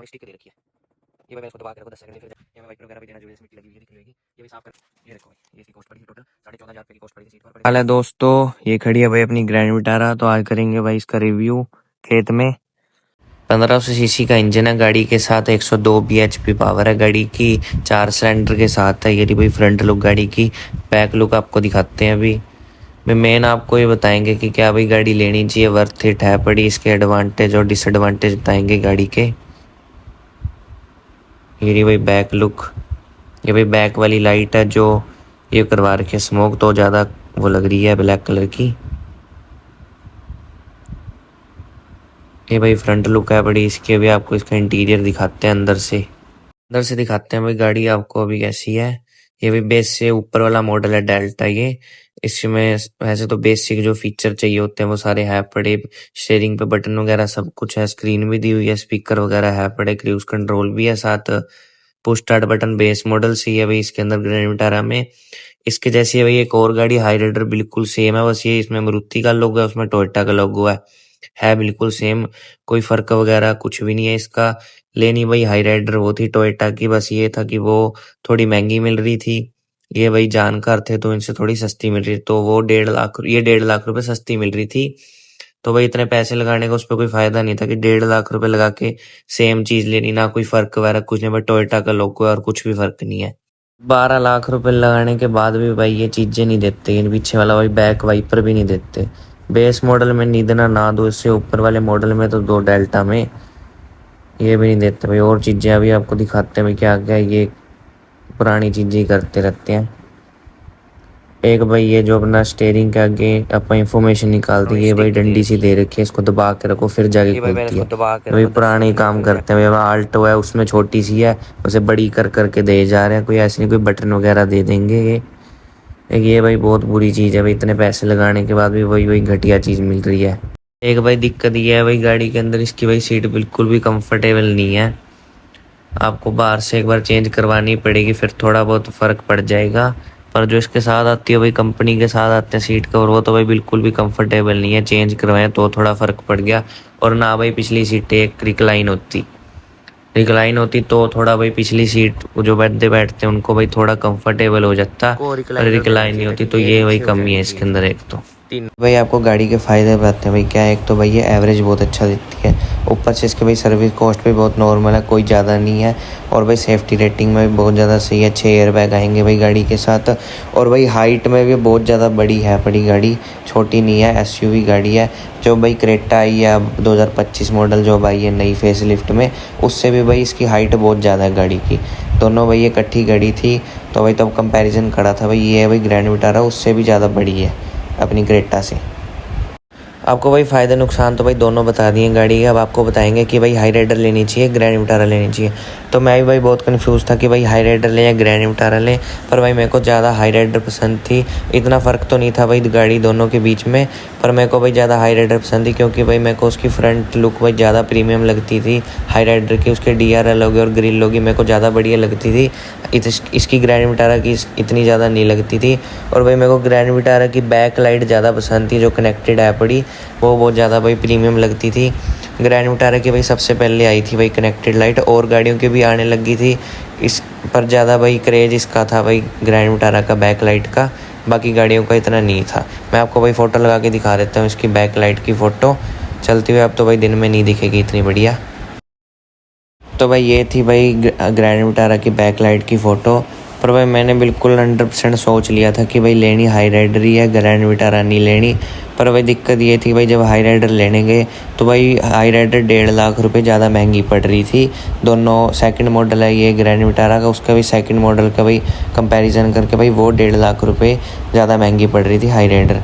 Stick दे रखी है। ये भाई मैं इसको दबा के रखो 10 सेकंड, फिर ये वाइपर वगैरह भी देना जो इसमें मिट्टी लगी हुई दिख रही होगी, ये भी साफ कर। ये देखो भाई, ये इसकी कॉस्ट पड़ी टोटल 14,500 रुपए की कॉस्ट पड़ी सीट पर। हाल है दोस्तों, ये खड़ी है भाई अपनी ग्रैंड विटारा। तो आज करेंगे भाई इसका रिव्यू खेत में। 1500 सीसी का इंजन है गाड़ी के साथ, 102 bhp पावर है गाड़ी की, 4 सिलेंडर के साथ है। ये भाई फ्रंट लुक गाड़ी की। बैक लुक आपको दिखाते हैं अभी। मेन आपको ये बताएंगे कि क्या भाई गाड़ी लेनी चाहिए, वर्थ इट है पड़ी, इसके एडवांटेज और डिसएडवांटेज बताएंगे गाड़ी के। ये भाई बैक लुक, ये भाई बैक वाली लाइट है जो ये करवा रखी है स्मोक, तो ज़्यादा वो लग रही है ब्लैक कलर की। ये भाई फ्रंट लुक है बड़ी इसकी। अभी आपको इसका इंटीरियर दिखाते हैं अंदर से दिखाते हैं भाई गाड़ी आपको अभी कैसी है। ये भी बेस से ऊपर वाला मॉडल है डेल्टा। ये इसमें वैसे तो बेसिक जो फीचर चाहिए होते हैं वो सारे है पड़े। स्टीयरिंग पे बटन वगैरह सब कुछ है, स्क्रीन भी दी हुई है, स्पीकर वगैरह है पड़े, क्रूज कंट्रोल भी है साथ, push start button base model से ही है भाई इसके अंदर ग्रैंड विटारा में। इसके जैसी है भाई एक और गाड़ी हाई राइडर, बिल्कुल सेम है, बस ये इसमें मारुति का लोगो है, उसमें टोयोटा का लोगो है बिल्कुल सेम, कोई फर्क वगैरह कुछ भी नहीं है इसका। लेनी भाई हाई राइडर वो थी टोयोटा की, बस ये था कि वो थोड़ी महंगी मिल रही थी। ये भाई जानकार थे तो इनसे थोड़ी सस्ती मिल रही, तो वो 1.5 लाख, ये 1.5 लाख रुपए सस्ती मिल रही थी। तो भाई इतने पैसे लगाने का उस पर कोई फायदा नहीं था कि 1.5 लाख रुपए लगा के सेम चीज लेनी, ना कोई फर्क वगैरह कुछ नहीं। भाई टोयोटा का लोगो है और कुछ भी फर्क नहीं है। 12 लाख रुपए लगाने के बाद भी भाई ये चीजें नहीं देते, इन पीछे वाला भाई बैक वाइपर भी नहीं देते। बेस मॉडल में नहीं देना, ना दो इससे ऊपर वाले मॉडल में तो दो डेल्टा में, ये भी नहीं देते भाई। और चीजें अभी आपको दिखाते हैं भाई क्या क्या ये पुरानी चीजें ही करते रहते हैं। एक भाई ये जो अपना स्टेयरिंग के आगे अपन इंफॉर्मेशन निकालती है, ये भाई डंडी सी दे रखी है, इसको दबा के रखो फिर जाके खुलती है। भाई पुराने काम करते हैं भाई। आल्टो है उसमें छोटी सी है, उसे बड़ी कर करके दे जा रहे हैं, कोई ऐसे नहीं कोई बटन वगैरह दे देंगे। ये भाई बहुत बुरी चीज़ है भाई, इतने पैसे लगाने के बाद भी वही घटिया चीज़ मिल रही है। एक भाई दिक्कत ये है भाई गाड़ी के अंदर इसकी भाई सीट बिल्कुल भी कंफर्टेबल नहीं है, आपको बाहर से एक बार चेंज करवानी पड़ेगी, फिर थोड़ा बहुत फ़र्क पड़ जाएगा। पर जो इसके साथ आती है भाई, कंपनी के साथ आते हैं सीट कवर, वो तो भाई बिल्कुल भी कंफर्टेबल नहीं है। चेंज करवाएं तो थोड़ा फ़र्क पड़ गया। और ना भाई पिछली सीटें एक रिक्लाइन होती तो थोड़ा भाई पिछली सीट जो बैठते हैं उनको भाई थोड़ा कंफर्टेबल हो जाता, रिक्लाइन नहीं होती, तो ये भाई कमी है इसके अंदर। एक तो भाई आपको गाड़ी के फायदे बताते हैं भाई क्या है। एक तो भाई ये एवरेज बहुत अच्छा देती है, ऊपर से इसके भाई सर्विस कॉस्ट भी बहुत नॉर्मल है, कोई ज़्यादा नहीं है। और भाई सेफ्टी रेटिंग में भी बहुत ज़्यादा सही है, 6 एयर बैग आएंगे भाई गाड़ी के साथ। और भाई हाइट में भी बहुत ज़्यादा बड़ी है बड़ी गाड़ी, छोटी नहीं है, एसयूवी गाड़ी है। जो भाई क्रेटा आई है अब 2025 मॉडल जो भाई है नई फेस लिफ्ट में, उससे भी भाई इसकी हाइट बहुत ज़्यादा है गाड़ी की। दोनों भाई ये इकट्ठी गाड़ी थी तो भाई तब कंपैरिजन करा था भाई, ये है भाई ग्रैंड विटारा उससे भी ज़्यादा बड़ी है अपनी क्रेटा से। आपको भाई फ़ायदे नुकसान तो भाई दोनों बता दिए गाड़ी के। अब आपको बताएंगे कि भाई हाई राइडर लेनी चाहिए ग्रैंड विटारा लेनी चाहिए। तो मैं भी भाई बहुत कंफ्यूज था कि भाई हाई राइडर लें या ग्रैंड विटारा लें, पर भाई मेरे को ज़्यादा हाई राइडर पसंद थी। इतना फ़र्क तो नहीं था भाई गाड़ी दोनों के बीच में, पर मेरे को भाई ज़्यादा हाई राइडर पसंद थी क्योंकि भाई मेरे को उसकी फ्रंट लुक भाई ज़्यादा प्रीमियम लगती थी हाई राइडर की। उसके DRL होगी और ग्रिल होगी मेरे को ज़्यादा बढ़िया लगती थी, इसकी ग्रैंड विटारा की इतनी ज़्यादा नहीं लगती थी। और भाई मेरे को ग्रैंड विटारा की बैक लाइट ज़्यादा पसंद थी, जो कनेक्टेड है पड़ी, वो बहुत ज़्यादा भाई प्रीमियम लगती थी। ग्रैंड विटारा की भाई सबसे पहले आई थी भाई कनेक्टेड लाइट, और गाड़ियों की भी आने लगी थी इस पर, ज़्यादा भाई क्रेज इसका था भाई ग्रैंड विटारा का बैक लाइट का, बाकी गाड़ियों का इतना नहीं था। मैं आपको भाई फ़ोटो लगा के दिखा देता हूँ इसकी बैक लाइट की फ़ोटो चलती हुई, अब तो भाई दिन में नहीं दिखेगी इतनी बढ़िया। तो भाई ये थी भाई ग्रैंड विटारा की बैक लाइट की फ़ोटो। पर भाई मैंने बिल्कुल 100% सोच लिया था कि भाई लेनी हाई राइडर ही है, ग्रैंड विटारा नहीं लेनी। पर भाई दिक्कत ये थी भाई जब हाई राइडर लेने गए तो भाई हाई राइडर 1.5 लाख रुपए ज़्यादा महंगी पड़ रही थी। दोनों सेकंड मॉडल है ये ग्रैंड विटारा का, उसका भी सेकंड मॉडल का भाई कंपैरिजन करके भाई वो 1.5 लाख रुपए ज़्यादा महंगी पड़ रही थी हाई राइडर।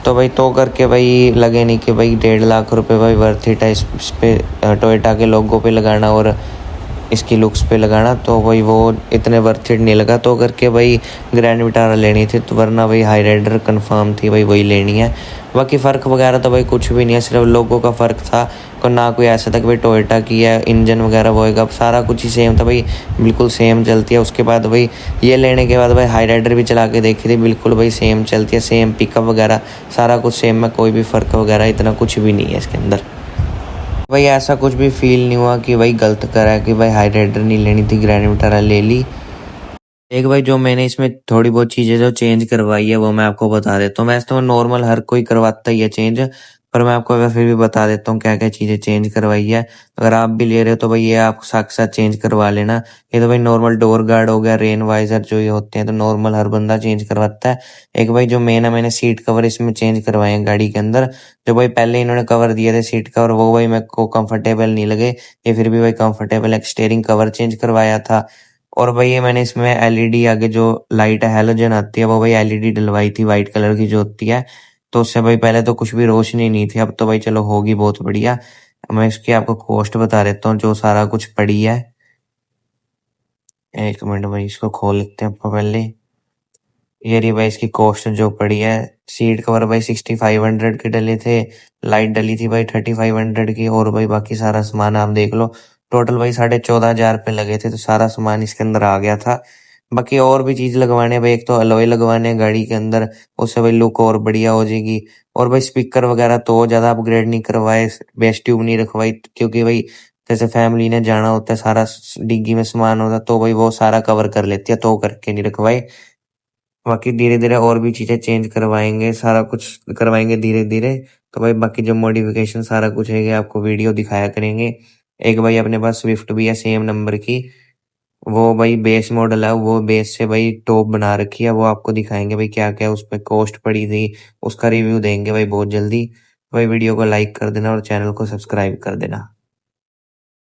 तो भाई तो करके भाई लगे नहीं कि भाई 1.5 लाख रुपए भाई वर्थ इट है इस पे टोयोटा के लोगों पे लगाना और इसकी लुक्स पे लगाना, तो भाई वो इतने वर्थ इट नहीं लगा। तो करके भाई ग्रैंड विटारा लेनी थी, तो वरना भाई हाई राइडर कंफर्म थी भाई वही लेनी है। बाकी फ़र्क वगैरह तो भाई कुछ भी नहीं है, सिर्फ लोगों का फ़र्क था, को ना कोई ऐसा था कि भाई टोयोटा की है इंजन वगैरह वो होएगा, सारा कुछ ही सेम था भाई, बिल्कुल सेम चलती है। उसके बाद भाई ये लेने के बाद भाई हाई राइडर भी चला के देखी थी, बिल्कुल भाई सेम चलती है, सेम पिकअप वगैरह सारा कुछ सेम है, कोई भी फ़र्क वगैरह इतना कुछ भी नहीं है इसके अंदर। भाई ऐसा कुछ भी फील नहीं हुआ कि भाई गलत करा है कि भाई हाई राइडर नहीं लेनी थी, ग्रैंड विटारा ले ली। एक भाई जो मैंने इसमें थोड़ी बहुत चीजें जो चेंज करवाई है वो मैं आपको बता देता हूँ। वैसे तो नॉर्मल हर कोई करवाता ही है चेंज, पर मैं आपको फिर भी बता देता हूँ क्या क्या चीजें चेंज करवाई है। अगर आप भी ले रहे हो तो भाई ये आप साथ साथ चेंज करवा लेना। ये तो भाई नॉर्मल डोर गार्ड हो गया, रेन वाइजर जो ये होते हैं तो नॉर्मल हर बंदा चेंज करवाता है। एक भाई जो मेन है, मैंने सीट कवर इसमें चेंज करवाए हैं गाड़ी के अंदर। जो भाई पहले इन्होंने कवर दिए थे सीट कवर, वो भाई मेरे को कंफर्टेबल नहीं लगे, ये फिर भी भाई कंफर्टेबल है। स्टीयरिंग कवर चेंज करवाया था। और भाई ये मैंने इसमें एलईडी आगे जो लाइट हैलोजन आती है वो भाई एलईडी डलवाई थी, वाइट कलर की जो होती है। तो उससे भाई पहले तो कुछ भी रोशनी नहीं थी, अब तो भाई चलो होगी बहुत बढ़िया। मैं इसकी आपको कॉस्ट बता देता हूँ जो सारा कुछ पड़ी है। एक मिनट भाई इसको खोल लेते हैं आपको पहले। ये रही भाई इसकी कॉस्ट जो पड़ी है। सीट कवर भाई 6500 के डले थे, लाइट डली थी भाई 3500 की, और भाई बाकी सारा सामान आप देख लो। टोटल भाई 14,500 पे लगे थे, तो सारा सामान इसके अंदर आ गया था। बाकी और भी चीज लगवाने हैं भाई, एक तो अलॉय लगवाने हैं गाड़ी के अंदर, उससे भाई लुक और बढ़िया हो जाएगी। और भाई स्पीकर वगैरह तो ज्यादा अपग्रेड नहीं करवाए, बेस ट्यूब नहीं रखवाई, क्योंकि भाई जैसे फैमिली ने जाना होता है, सारा डिग्गी में सामान होता है, तो भाई वो सारा कवर कर लेती है, तो करके नहीं रखवाई। बाकी धीरे धीरे और भी चीजें चेंज करवाएंगे, सारा कुछ करवाएंगे धीरे धीरे। तो भाई बाकी जो मॉडिफिकेशन सारा कुछ है आपको वीडियो दिखाया करेंगे। एक भाई अपने पास स्विफ्ट भी है सेम नंबर की, वो भाई बेस मॉडल है, वो बेस से भाई टॉप बना रखी है, वो आपको दिखाएंगे भाई क्या क्या उस पर कॉस्ट पड़ी थी, उसका रिव्यू देंगे भाई बहुत जल्दी। भाई वीडियो को लाइक कर देना और चैनल को सब्सक्राइब कर देना।